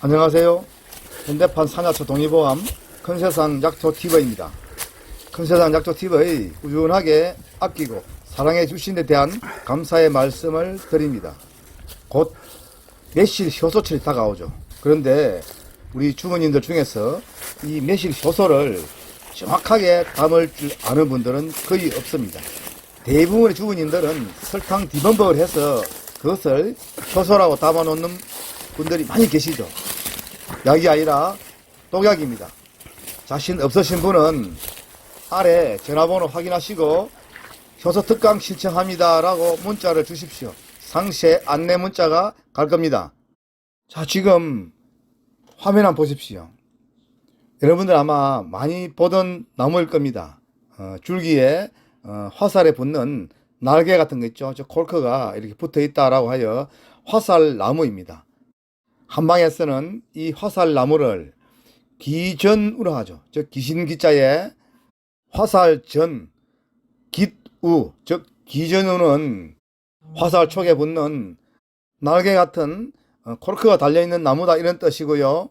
안녕하세요. 현대판 산야초 동의보감 큰세상 약초TV입니다. 큰세상 약초TV 꾸준하게 아끼고 사랑해 주신 데 대한 감사의 말씀을 드립니다. 곧 매실 효소철이 다가오죠. 그런데 우리 주부님들 중에서 이 매실 효소를 정확하게 담을 줄 아는 분들은 거의 없습니다. 대부분의 주부님들은 설탕 디범벅을 해서 그것을 효소라고 담아놓는 분들이 많이 계시죠. 약이 아니라 독약입니다. 자신 없으신 분은 아래 전화번호 확인하시고 효소 특강 신청합니다 라고 문자를 주십시오. 상세 안내 문자가 갈 겁니다. 자, 지금 화면 한번 보십시오. 여러분들 아마 많이 보던 나무일 겁니다. 줄기에 화살에 붙는 날개 같은 거 있죠. 저 콜크가 이렇게 붙어 있다라고 하여 화살나무입니다. 한방에서는 이 화살나무를 기전우라 하죠. 즉 기신기자에 화살전, 깃우, 즉 기전우는 화살 촉에 붙는 날개 같은 코르크가 달려있는 나무다 이런 뜻이고요.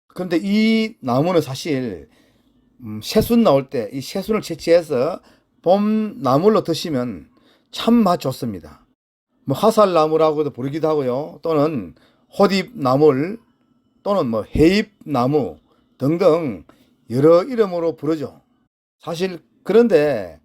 그런데 이 나무는 사실 새순 나올 때 이 새순을 채취해서 봄나물로 드시면 참 맛 좋습니다. 뭐 화살나무라고도 부르기도 하고요. 또는 호딥나물 또는 뭐 해잎나무 등등 여러 이름으로 부르죠. 사실 그런데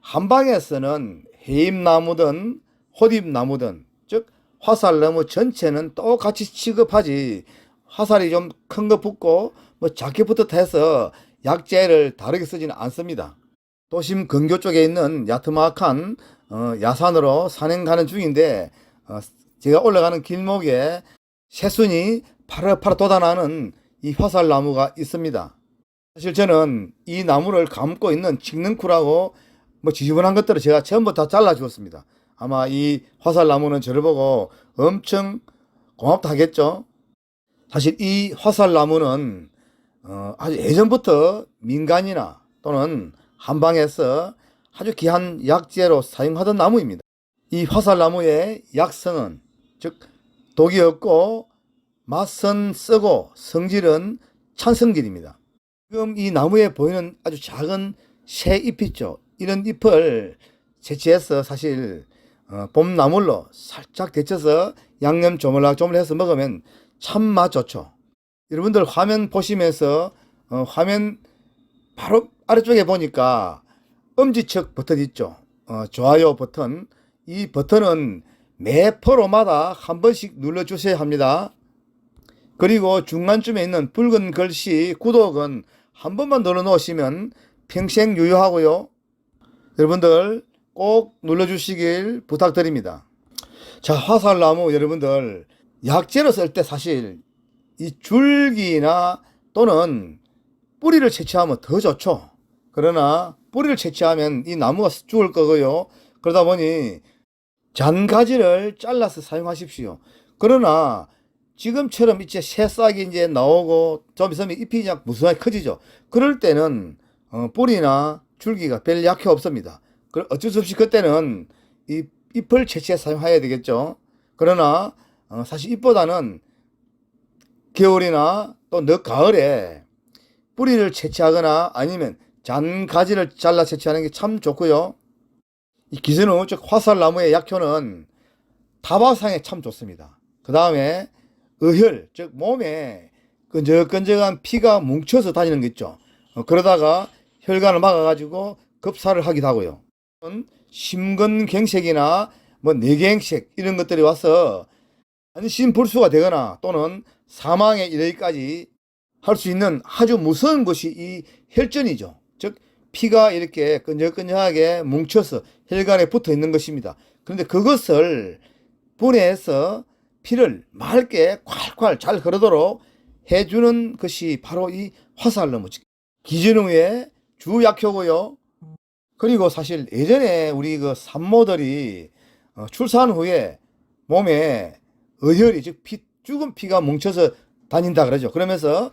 한방에서는 해잎나무든 호딥나무든 즉 화살나무 전체는 똑같이 취급하지 화살이 좀 큰 거 붙고 뭐 작게 붙었다 해서 약재를 다르게 쓰지는 않습니다. 도심 근교 쪽에 있는 야트막한 야산으로 산행 가는 중인데 제가 올라가는 길목에 새순이 파릇파릇 돋아나는 이 화살나무가 있습니다. 사실 저는 이 나무를 감고 있는 칡능쿨하고 뭐 지저분한 것들을 제가 전부 다 잘라 주었습니다. 아마 이 화살나무는 저를 보고 엄청 고맙다 하겠죠. 사실 이 화살나무는 아주 예전부터 민간이나 또는 한방에서 아주 귀한 약재로 사용하던 나무입니다. 이 화살나무의 약성은 즉 독이 없고 맛은 쓰고 성질은 찬성질입니다. 지금 이 나무에 보이는 아주 작은 새 잎 있죠. 이런 잎을 채취해서 사실 봄나물로 살짝 데쳐서 양념 조물락조물해서 먹으면 참 맛 좋죠. 여러분들 화면 보시면서 화면 바로 아래쪽에 보니까 엄지척 버튼 있죠. 좋아요 버튼. 이 버튼은 매 프로마다 한 번씩 눌러주셔야 합니다. 그리고 중간쯤에 있는 붉은 글씨 구독은 한 번만 눌러 놓으시면 평생 유효하고요. 여러분들 꼭 눌러주시길 부탁드립니다. 자, 화살나무 여러분들 약재로 쓸 때 사실 이 줄기나 또는 뿌리를 채취하면 더 좋죠. 그러나 뿌리를 채취하면 이 나무가 죽을 거고요. 그러다 보니 잔가지를 잘라서 사용하십시오. 그러나 지금처럼 이제 새싹이 이제 나오고 좀 있으면 잎이 그냥 무수하게 커지죠. 그럴 때는 뿌리나 줄기가 별 약효 없습니다. 어쩔 수 없이 그때는 이 잎을 채취해 사용해야 되겠죠. 그러나 사실 잎보다는 겨울이나 또 늦 가을에 뿌리를 채취하거나 아니면 잔가지를 잘라 채취하는 게 참 좋고요. 이 기준우 즉 화살나무의 약효는 타박상에 참 좋습니다. 그 다음에 의혈 즉 몸에 끈적끈적한 피가 뭉쳐서 다니는 거 있죠. 그러다가 혈관을 막아가지고 급사를 하기도 하고요. 심근경색이나 뭐 뇌경색 이런 것들이 와서 안심불수가 되거나 또는 사망에 이르기까지 할 수 있는 아주 무서운 것이 이 혈전이죠. 즉 피가 이렇게 끈적끈적하게 뭉쳐서 혈관에 붙어 있는 것입니다. 그런데 그것을 분해해서 피를 맑게 콸콸 잘 흐르도록 해주는 것이 바로 이 화살나무 기준우의 주약효고요. 그리고 사실 예전에 우리 그 산모들이 출산 후에 몸에 의혈이 즉 죽은 피가 뭉쳐서 다닌다 그러죠. 그러면서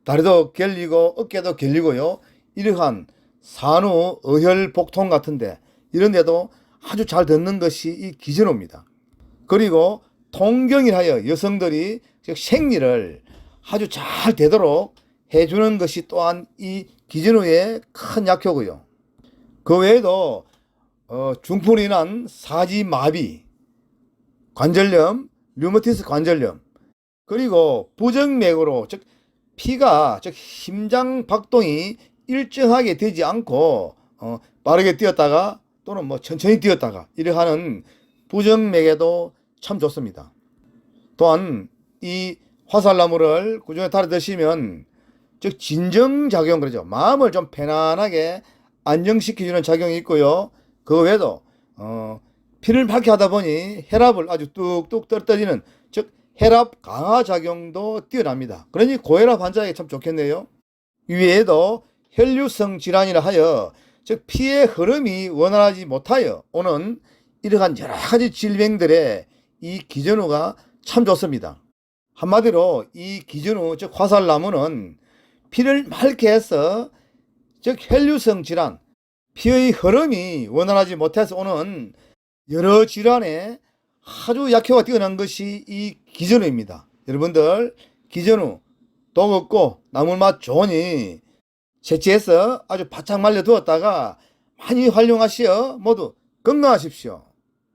다리도 결리고 어깨도 결리고요. 이러한 산후 의혈복통 같은데 이런 데도 아주 잘 듣는 것이 이 기전호입니다. 그리고 통경일하여 여성들이 즉 생리를 아주 잘 되도록 해주는 것이 또한 이 기전후의 큰 약효고요. 그 외에도 중풍으로 인한 사지마비, 관절염, 류마티스 관절염, 그리고 부정맥으로 즉 피가 즉 심장 박동이 일정하게 되지 않고 빠르게 뛰었다가 또는 뭐 천천히 뛰었다가 이래 하는 부정맥에도 참 좋습니다. 또한 이 화살나무를 꾸준히 달아 드시면 즉 진정작용, 그러죠. 마음을 좀 편안하게 안정시켜주는 작용이 있고요. 그 외에도 피를 맑게 하다 보니 혈압을 아주 뚝뚝 떨어뜨리는 즉 혈압 강화 작용도 뛰어납니다. 그러니 고혈압 환자에게 참 좋겠네요. 이외에도 혈류성 질환이라 하여 즉 피의 흐름이 원활하지 못하여 오는 이러한 여러 가지 질병들의 이 기전후가 참 좋습니다. 한마디로 이 기전후 즉 화살나무는 피를 맑게 해서 즉 혈류성 질환, 피의 흐름이 원활하지 못해서 오는 여러 질환에 아주 약효가 뛰어난 것이 이 기전후입니다. 여러분들 기전후 독 없고 나물맛 좋으니 채취해서 아주 바짝 말려 두었다가 많이 활용하시어 모두 건강하십시오.